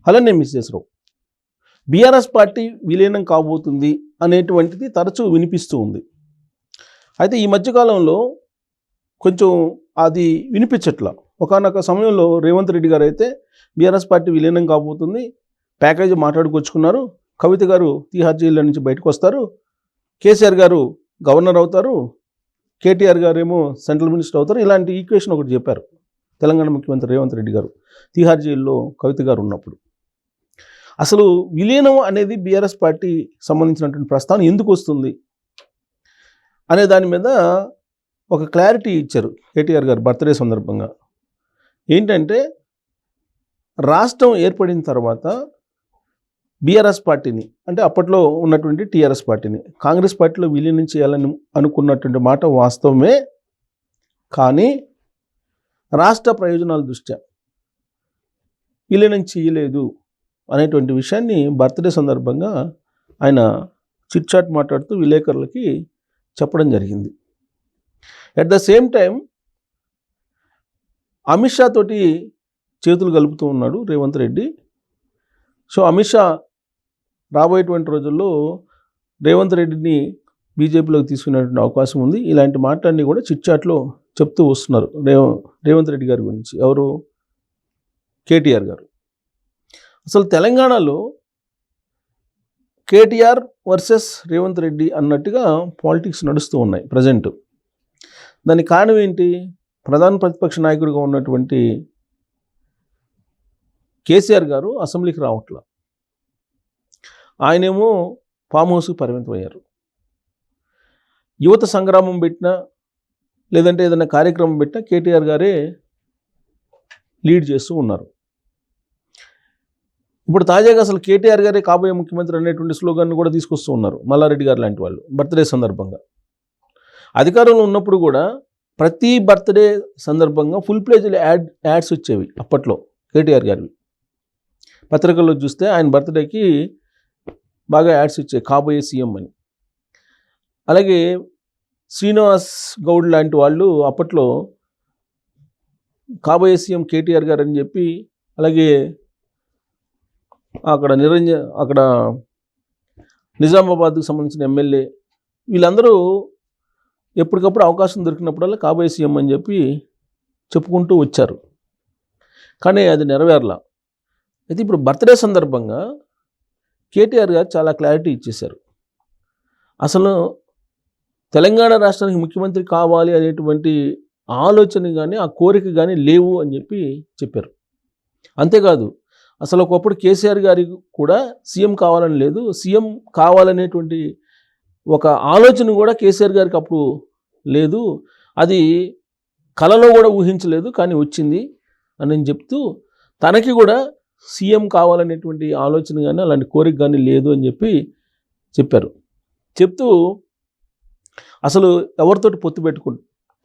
అలానే మిసెస్ రావు BRS party విలీనం కాబోతుంది అనేటువంటిది తరచూ వినిపిస్తూ ఉంది. అయితే ఈ మధ్యకాలంలో కొంచెం అది వినిపించట్లా. ఒకానొక సమయంలో రేవంత్ రెడ్డి గారు అయితే బీఆర్ఎస్ పార్టీ విలీనం కాబోతుంది, ప్యాకేజీ మాట్లాడుకొచ్చుకున్నారు, కవిత గారు తీహార్ జైల్లో నుంచి బయటకు వస్తారు, కేసీఆర్ గారు గవర్నర్ అవుతారు, కేటీఆర్ గారు ఏమో సెంట్రల్ మినిస్టర్ అవుతారు, ఇలాంటి ఈక్వేషన్ ఒకటి చెప్పారు తెలంగాణ ముఖ్యమంత్రి రేవంత్ రెడ్డి గారు తీహార్ జైల్లో కవిత గారు ఉన్నప్పుడు. అసలు విలీనం అనేది బీఆర్ఎస్ పార్టీ సంబంధించినటువంటి ప్రస్తావన ఎందుకు వస్తుంది అనే దాని మీద ఒక క్లారిటీ ఇచ్చారు కేటీఆర్ గారు బర్త్డే సందర్భంగా. ఏంటంటే రాష్ట్రం ఏర్పడిన తర్వాత బీఆర్ఎస్ పార్టీని, అంటే అప్పట్లో ఉన్నటువంటి టీఆర్ఎస్ పార్టీని కాంగ్రెస్ పార్టీలో విలీనం చేయాలని అనుకున్నటువంటి మాట వాస్తవమే, కానీ రాష్ట్ర ప్రయోజనాల దృష్ట్యా విలీనం చేయలేదు అనేటువంటి విషయాన్ని బర్త్డే సందర్భంగా ఆయన చిట్ చాట్ మాట్లాడుతూ విలేకరులకి చెప్పడం జరిగింది. At the same time Amit Shah తోటి చేతులు కలుపుతూ ఉన్నాడు రేవంత్ రెడ్డి. సో అమిత్ షా రాబోయేటువంటి రోజుల్లో రేవంత్ రెడ్డిని బీజేపీలోకి తీసుకునేటువంటి అవకాశం ఉంది. ఇలాంటి మాటలన్నీ కూడా చిట్ చాట్లో చెప్తూ వస్తున్నారు రేవంత్ రెడ్డి గారి గురించి. ఎవరు? కేటీఆర్ గారు. అసలు తెలంగాణలో కేటీఆర్ వర్సెస్ రేవంత్ రెడ్డి అన్నట్టుగా పాలిటిక్స్ నడుస్తూ ఉన్నాయి ప్రజెంట్. దానికి కారణం ఏంటి? ప్రధాన ప్రతిపక్ష నాయకుడిగా ఉన్నటువంటి కేసీఆర్ గారు అసెంబ్లీకి రావట్లా, ఆయనేమో ఫామ్ హౌస్కి పరిమితం అయ్యారు. యువత సంగ్రామం పెట్టినా లేదంటే ఏదైనా కార్యక్రమం పెట్టినా కేటీఆర్ గారే లీడ్ చేస్తూ ఉన్నారు. ఇప్పుడు తాజాగా అసలు కేటీఆర్ గారే కాబోయే ముఖ్యమంత్రి అనేటువంటి స్లోగన్ను కూడా తీసుకొస్తూ ఉన్నారు మల్లారెడ్డి గారు లాంటి వాళ్ళు బర్త్డే సందర్భంగా. అధికారంలో ఉన్నప్పుడు కూడా ప్రతి బర్త్డే సందర్భంగా ఫుల్ ప్లేజ్లో యాడ్స్ వచ్చేవి అప్పట్లో కేటీఆర్ గారివి. పత్రికల్లో చూస్తే ఆయన బర్త్డేకి బాగా యాడ్స్ వచ్చాయి, కాబోయే సీఎం అని. అలాగే శ్రీనివాస్ గౌడ్ లాంటి వాళ్ళు అప్పట్లో కాబోయే సీఎం కేటీఆర్ గారు అని చెప్పి, అలాగే అక్కడ నిజామాబాద్కు సంబంధించిన ఎమ్మెల్యే వీళ్ళందరూ ఎప్పటికప్పుడు అవకాశం దొరికినప్పుడల్లా కాబోయే సీఎం అని చెప్పి చెప్పుకుంటూ వచ్చారు, కానీ అది నెరవేరలా. అయితే ఇప్పుడు బర్త్డే సందర్భంగా కేటీఆర్ గారు చాలా క్లారిటీ ఇచ్చేశారు. అసలు తెలంగాణ రాష్ట్రానికి ముఖ్యమంత్రి కావాలి అనేటువంటి ఆలోచన కానీ ఆ కోరిక కానీ లేవు అని చెప్పి చెప్పారు. అంతేకాదు అసలు ఒకప్పుడు కేసీఆర్ గారికి కూడా సీఎం కావాలని లేదు, సీఎం కావాలనేటువంటి ఒక ఆలోచన కూడా కేసీఆర్ గారికి అప్పుడు లేదు, అది కలలో కూడా ఊహించలేదు కానీ వచ్చింది అని చెప్తూ తనకి కూడా సీఎం కావాలనేటువంటి ఆలోచన కానీ అలాంటి కోరిక కానీ లేదు అని చెప్పి చెప్పారు. చెప్తూ అసలు ఎవరితోటి పొత్తు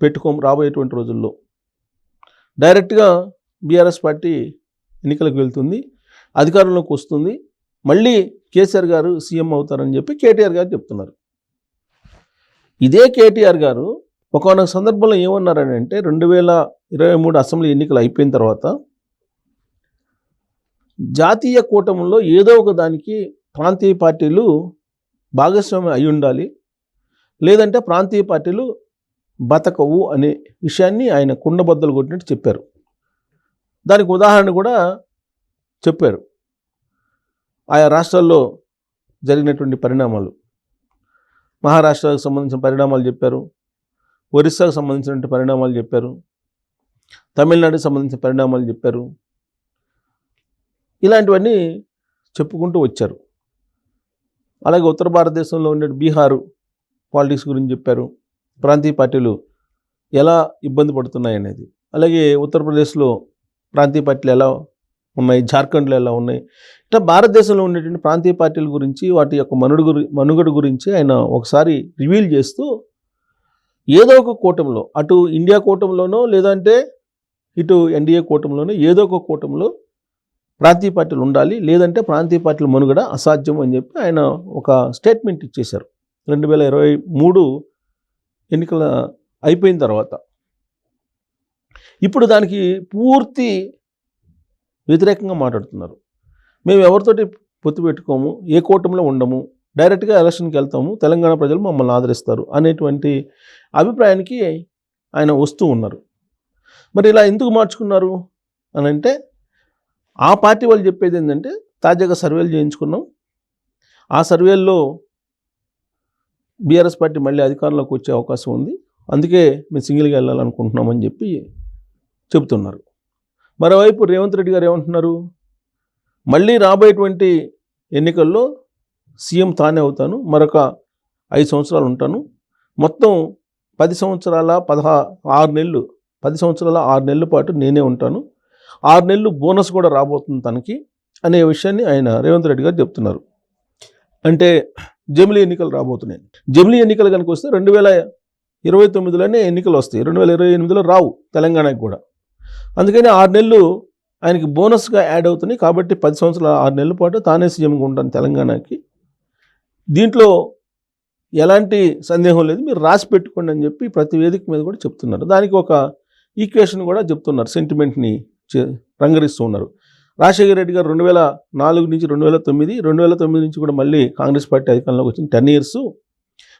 పెట్టుకోం రాబోయేటువంటి రోజుల్లో, డైరెక్ట్గా బీఆర్ఎస్ పార్టీ ఎన్నికలకు వెళ్తుంది, అధికారంలోకి వస్తుంది, మళ్ళీ కేసీఆర్ గారు సీఎం అవుతారని చెప్పి కేటీఆర్ గారు చెప్తున్నారు. ఇదే కేటీఆర్ గారు ఒకనొక సందర్భంలో ఏమన్నారని అంటే 2023 అసెంబ్లీ ఎన్నికలు అయిపోయిన తర్వాత జాతీయ కూటమిలో ఏదో ఒక దానికి ప్రాంతీయ పార్టీలు భాగస్వామ్యం అయి ఉండాలి, లేదంటే ప్రాంతీయ పార్టీలు బతకవు అనే విషయాన్ని ఆయన కుండబద్దలు కొట్టినట్టు చెప్పారు. దానికి ఉదాహరణ కూడా చెప్పారు. ఆయా రాష్ట్రాల్లో జరిగినటువంటి పరిణామాలు, మహారాష్ట్రకు సంబంధించిన పరిణామాలు చెప్పారు, ఒరిస్సాకు సంబంధించినటువంటి పరిణామాలు చెప్పారు, తమిళనాడుకు సంబంధించిన పరిణామాలు చెప్పారు. ఇలాంటివన్నీ చెప్పుకుంటూ వచ్చారు. అలాగే ఉత్తర భారతదేశంలో ఉండే బీహారు పాలిటిక్స్ గురించి చెప్పారు, ప్రాంతీయ పార్టీలు ఎలా ఇబ్బంది పడుతున్నాయి అనేది. అలాగే ఉత్తరప్రదేశ్లో ప్రాంతీయ పార్టీలు ఎలా ఉన్నాయి, జార్ఖండ్లో ఎలా ఉన్నాయి, ఇట్లా భారతదేశంలో ఉండేటువంటి ప్రాంతీయ పార్టీల గురించి వాటి యొక్క మనుగడ గురించి ఆయన ఒకసారి రివీల్ చేస్తూ ఏదో ఒక కూటమిలో, అటు ఇండియా కూటమిలోనో లేదంటే ఇటు ఎన్డీఏ కూటమిలోనో ఏదో ఒక కూటమిలో ప్రాంతీయ పార్టీలు ఉండాలి, లేదంటే ప్రాంతీయ పార్టీల మనుగడ అసాధ్యం అని చెప్పి ఆయన ఒక స్టేట్మెంట్ ఇచ్చేశారు 2023 ఎన్నికల అయిపోయిన తర్వాత. ఇప్పుడు దానికి పూర్తి వ్యతిరేకంగా మాట్లాడుతున్నారు. మేము ఎవరితోటి పొత్తు పెట్టుకోము, ఏ కూటమిలో ఉండము, డైరెక్ట్గా ఎలక్షన్కి వెళ్తాము, తెలంగాణ ప్రజలు మమ్మల్ని ఆదరిస్తారు అనేటువంటి అభిప్రాయానికి ఆయన వస్తూ ఉన్నారు. మరి ఇలా ఎందుకు మార్చుకున్నారు అని అంటే, ఆ పార్టీ వాళ్ళు చెప్పేది ఏంటంటే, తాజాగా సర్వేలు చేయించుకున్నాం, ఆ సర్వేల్లో బీఆర్ఎస్ పార్టీ మళ్ళీ అధికారంలోకి వచ్చే అవకాశం ఉంది, అందుకే మేము సింగిల్గా వెళ్ళాలనుకుంటున్నామని చెప్పి చెబుతున్నారు. మరోవైపు రేవంత్ రెడ్డి గారు ఏమంటున్నారు, మళ్ళీ రాబోయేటువంటి ఎన్నికల్లో సీఎం తానే అవుతాను, మరొక 5 సంవత్సరాలు ఉంటాను, మొత్తం 10 సంవత్సరాల 6 నెలలు 10 సంవత్సరాల 6 నెలల పాటు నేనే ఉంటాను, 6 నెలలు బోనస్ కూడా రాబోతుంది తనకి అనే విషయాన్ని ఆయన రేవంత్ రెడ్డి గారు చెప్తున్నారు. అంటే జమిలీ ఎన్నికలు రాబోతున్నాయి. జమిలీ ఎన్నికలు కనుక వస్తే 2029లోనే ఎన్నికలు వస్తాయి, 2028లో రావు తెలంగాణకి కూడా. అందుకని 6 నెలలు ఆయనకి బోనస్గా యాడ్ అవుతున్నాయి. కాబట్టి 10 సంవత్సరాల 6 నెలల పాటు తానే సీఎంగా ఉంటాను తెలంగాణకి, దీంట్లో ఎలాంటి సందేహం లేదు, మీరు రాసి పెట్టుకోండి అని చెప్పి ప్రతి వేదిక మీద కూడా చెప్తున్నారు. దానికి ఒక ఈక్వేషన్ కూడా చెప్తున్నారు, సెంటిమెంట్ని రంగరిస్తూ ఉన్నారు. రాజశేఖర రెడ్డి గారు 2004 నుంచి 2009 నుంచి కూడా మళ్ళీ కాంగ్రెస్ పార్టీ అధికారంలోకి వచ్చింది, 10 years.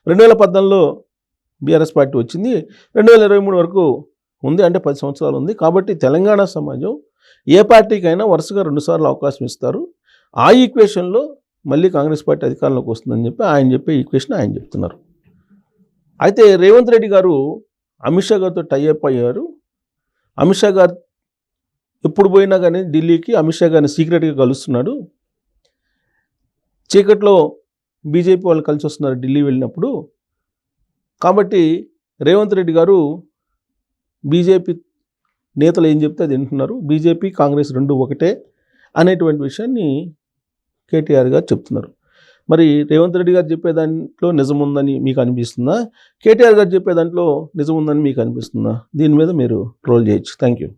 2014లో బీఆర్ఎస్ పార్టీ వచ్చింది, 2023 వరకు ఉంది, అంటే 10 సంవత్సరాలు ఉంది. కాబట్టి తెలంగాణ సమాజం ఏ పార్టీకైనా వరుసగా 2 సార్లు అవకాశం ఇస్తారు. ఆ ఈక్వేషన్లో మళ్ళీ కాంగ్రెస్ పార్టీ అధికారంలోకి వస్తుందని చెప్పి ఆయన చెప్పే ఈక్వేషన్ ఆయన చెప్తున్నారు. అయితే రేవంత్ రెడ్డి గారు అమిత్ షా గారితో టైఅప్ అయ్యారు. అమిత్ షా గారు ఎప్పుడు పోయినా కానీ ఢిల్లీకి అమిత్ షా గారిని సీక్రెట్గా కలుస్తున్నాడు. చీకట్లో బీజేపీ వాళ్ళు కలిసి వస్తున్నారు ఢిల్లీ వెళ్ళినప్పుడు. కాబట్టి రేవంత్ రెడ్డి గారు బీజేపీ నేతలు ఏం చెప్తే అది వింటున్నారు, బీజేపీ కాంగ్రెస్ రెండు ఒకటే అనేటువంటి విషయాన్ని కేటీఆర్ గారు చెప్తున్నారు. మరి రేవంత్ రెడ్డి గారు చెప్పే దాంట్లో నిజం ఉందని మీకు అనిపిస్తుందా, కేటీఆర్ గారు చెప్పే దాంట్లో నిజం ఉందని మీకు అనిపిస్తుందా? దీని మీద మీరు ట్రోల్ చేయొచ్చు. Thank you.